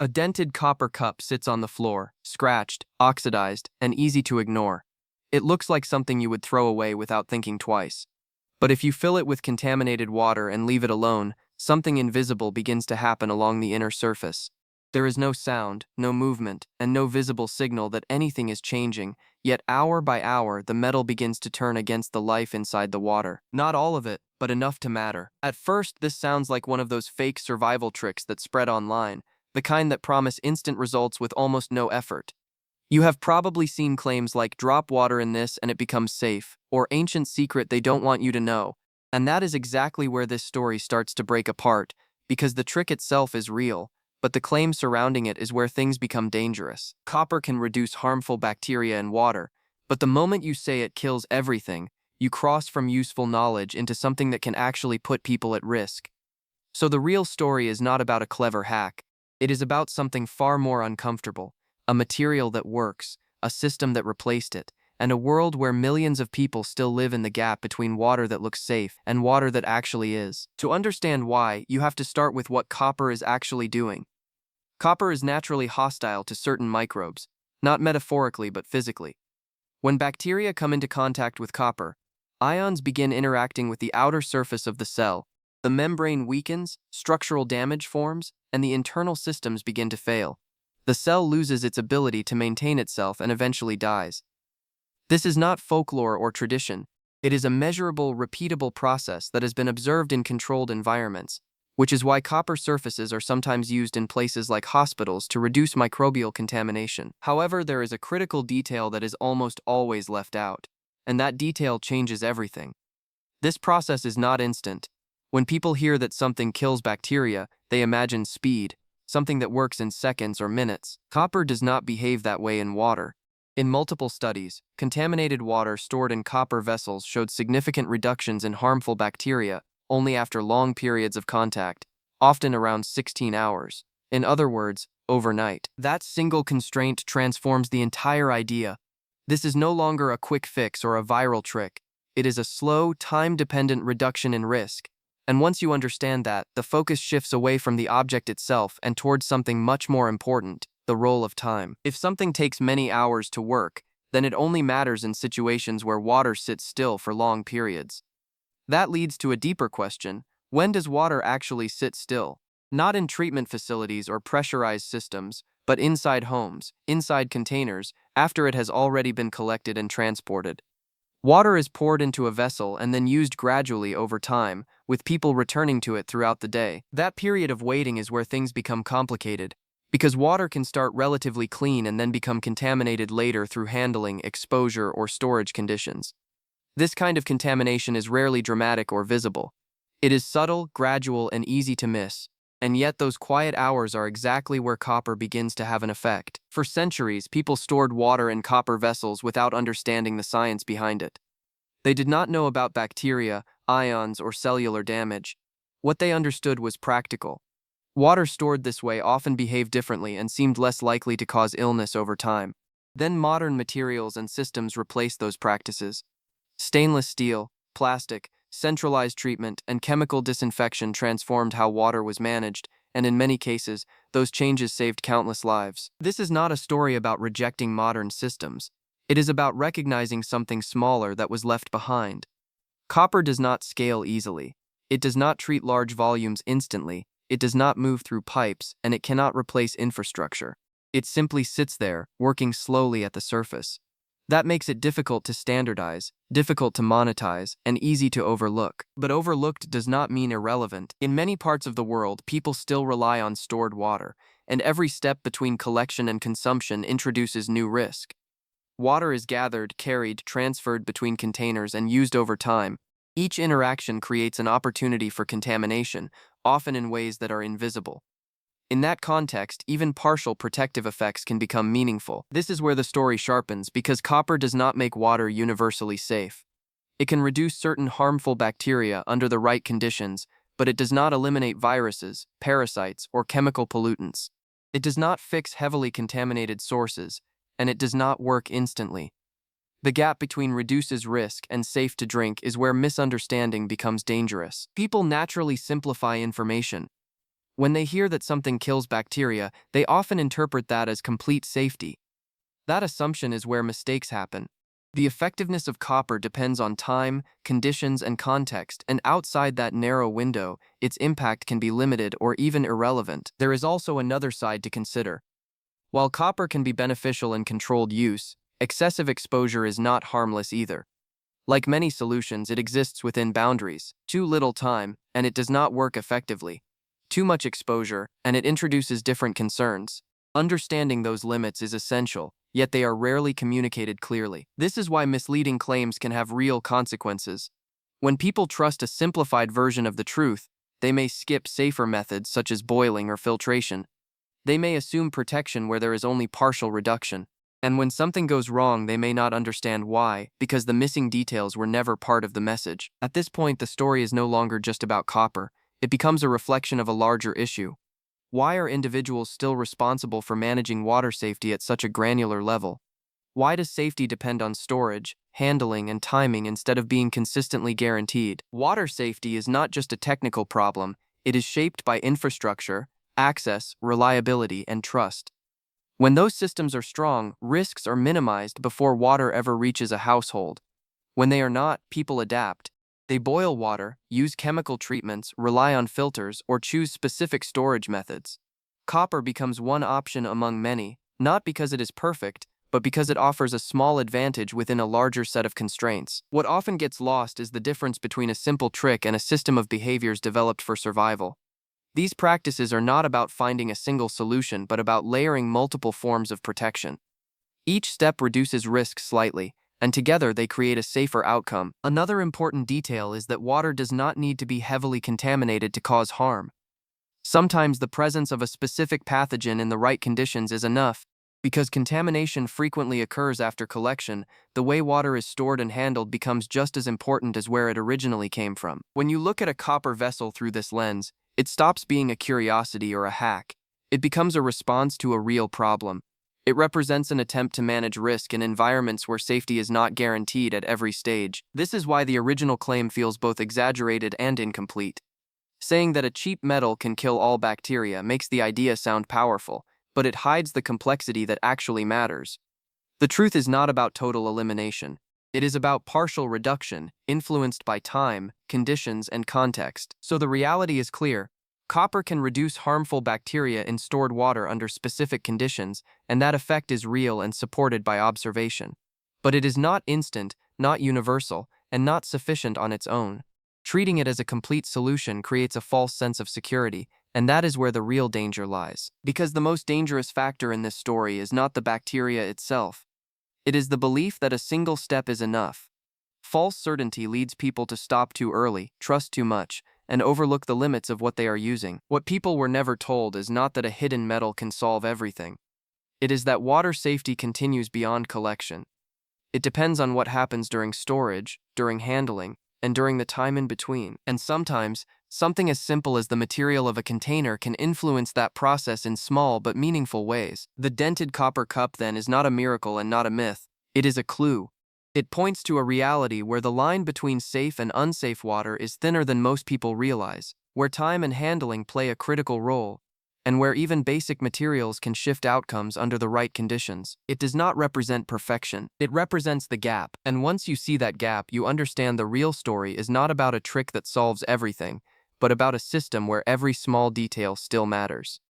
A dented copper cup sits on the floor, scratched, oxidized, and easy to ignore. It looks like something you would throw away without thinking twice. But if you fill it with contaminated water and leave it alone, something invisible begins to happen along the inner surface. There is no sound, no movement, and no visible signal that anything is changing, yet hour by hour the metal begins to turn against the life inside the water. Not all of it, but enough to matter. At first, this sounds like one of those fake survival tricks that spread online, the kind that promise instant results with almost no effort. You have probably seen claims like drop water in this and it becomes safe, or ancient secret they don't want you to know. And that is exactly where this story starts to break apart, because the trick itself is real, but the claim surrounding it is where things become dangerous. Copper can reduce harmful bacteria in water, but the moment you say it kills everything, you cross from useful knowledge into something that can actually put people at risk. So the real story is not about a clever hack. It is about something far more uncomfortable. A material that works, a system that replaced it, and a world where millions of people still live in the gap between water that looks safe and water that actually is. To understand why, you have to start with what copper is actually doing. Copper is naturally hostile to certain microbes, not metaphorically but physically. When bacteria come into contact with copper, ions begin interacting with the outer surface of the cell. The membrane weakens, structural damage forms, and the internal systems begin to fail. The cell loses its ability to maintain itself and eventually dies. This is not folklore or tradition. It is a measurable, repeatable process that has been observed in controlled environments, which is why copper surfaces are sometimes used in places like hospitals to reduce microbial contamination. However, there is a critical detail that is almost always left out, and that detail changes everything. This process is not instant. When people hear that something kills bacteria, they imagine speed, something that works in seconds or minutes. Copper does not behave that way in water. In multiple studies, contaminated water stored in copper vessels showed significant reductions in harmful bacteria only after long periods of contact, often around 16 hours. In other words, overnight. That single constraint transforms the entire idea. This is no longer a quick fix or a viral trick. It is a slow, time-dependent reduction in risk. And once you understand that, the focus shifts away from the object itself and towards something much more important, the role of time. If something takes many hours to work, then it only matters in situations where water sits still for long periods. That leads to a deeper question: when does water actually sit still? Not in treatment facilities or pressurized systems, but inside homes, inside containers, after it has already been collected and transported. Water is poured into a vessel and then used gradually over time, with people returning to it throughout the day. That period of waiting is where things become complicated, because water can start relatively clean and then become contaminated later through handling, exposure, or storage conditions. This kind of contamination is rarely dramatic or visible. It is subtle, gradual, and easy to miss. And yet those quiet hours are exactly where copper begins to have an effect. For centuries, people stored water in copper vessels without understanding the science behind it. They did not know about bacteria, ions, or cellular damage. What they understood was practical. Water stored this way often behaved differently and seemed less likely to cause illness over time. Then modern materials and systems replaced those practices. Stainless steel, plastic, centralized treatment, and chemical disinfection transformed how water was managed, and in many cases, those changes saved countless lives. This is not a story about rejecting modern systems. It is about recognizing something smaller that was left behind. Copper does not scale easily. It does not treat large volumes instantly, it does not move through pipes, and it cannot replace infrastructure. It simply sits there, working slowly at the surface. That makes it difficult to standardize, difficult to monetize, and easy to overlook. But overlooked does not mean irrelevant. In many parts of the world, people still rely on stored water, and every step between collection and consumption introduces new risk. Water is gathered, carried, transferred between containers, and used over time. Each interaction creates an opportunity for contamination, often in ways that are invisible. In that context, even partial protective effects can become meaningful. This is where the story sharpens, because copper does not make water universally safe. It can reduce certain harmful bacteria under the right conditions, but it does not eliminate viruses, parasites, or chemical pollutants. It does not fix heavily contaminated sources, and it does not work instantly. The gap between reduces risk and safe to drink is where misunderstanding becomes dangerous. People naturally simplify information. When they hear that something kills bacteria, they often interpret that as complete safety. That assumption is where mistakes happen. The effectiveness of copper depends on time, conditions, and context, and outside that narrow window, its impact can be limited or even irrelevant. There is also another side to consider. While copper can be beneficial in controlled use, excessive exposure is not harmless either. Like many solutions, it exists within boundaries. Too little time, and it does not work effectively. Too much exposure, and it introduces different concerns. Understanding those limits is essential, yet they are rarely communicated clearly. This is why misleading claims can have real consequences. When people trust a simplified version of the truth, they may skip safer methods such as boiling or filtration. They may assume protection where there is only partial reduction. And when something goes wrong, they may not understand why, because the missing details were never part of the message. At this point, the story is no longer just about copper. It becomes a reflection of a larger issue. Why are individuals still responsible for managing water safety at such a granular level? Why does safety depend on storage, handling, and timing instead of being consistently guaranteed? Water safety is not just a technical problem, it is shaped by infrastructure, access, reliability, and trust. When those systems are strong, risks are minimized before water ever reaches a household. When they are not, people adapt. They boil water, use chemical treatments, rely on filters, or choose specific storage methods. Copper becomes one option among many, not because it is perfect, but because it offers a small advantage within a larger set of constraints. What often gets lost is the difference between a simple trick and a system of behaviors developed for survival. These practices are not about finding a single solution, but about layering multiple forms of protection. Each step reduces risk slightly, and together they create a safer outcome. Another important detail is that water does not need to be heavily contaminated to cause harm. Sometimes the presence of a specific pathogen in the right conditions is enough. Because contamination frequently occurs after collection, the way water is stored and handled becomes just as important as where it originally came from. When you look at a copper vessel through this lens, it stops being a curiosity or a hack. It becomes a response to a real problem. It represents an attempt to manage risk in environments where safety is not guaranteed at every stage. This is why the original claim feels both exaggerated and incomplete. Saying that a cheap metal can kill all bacteria makes the idea sound powerful, but it hides the complexity that actually matters. The truth is not about total elimination. It is about partial reduction, influenced by time, conditions, and context. So the reality is clear. Copper can reduce harmful bacteria in stored water under specific conditions, and that effect is real and supported by observation. But it is not instant, not universal, and not sufficient on its own. Treating it as a complete solution creates a false sense of security, and that is where the real danger lies. Because the most dangerous factor in this story is not the bacteria itself. It is the belief that a single step is enough. False certainty leads people to stop too early, trust too much, and overlook the limits of what they are using. What people were never told is not that a hidden metal can solve everything. It is that water safety continues beyond collection. It depends on what happens during storage, during handling, and during the time in between. And sometimes, something as simple as the material of a container can influence that process in small but meaningful ways. The dented copper cup, then, is not a miracle and not a myth. It is a clue. It points to a reality where the line between safe and unsafe water is thinner than most people realize, where time and handling play a critical role, and where even basic materials can shift outcomes under the right conditions. It does not represent perfection. It represents the gap, and once you see that gap, you understand the real story is not about a trick that solves everything, but about a system where every small detail still matters.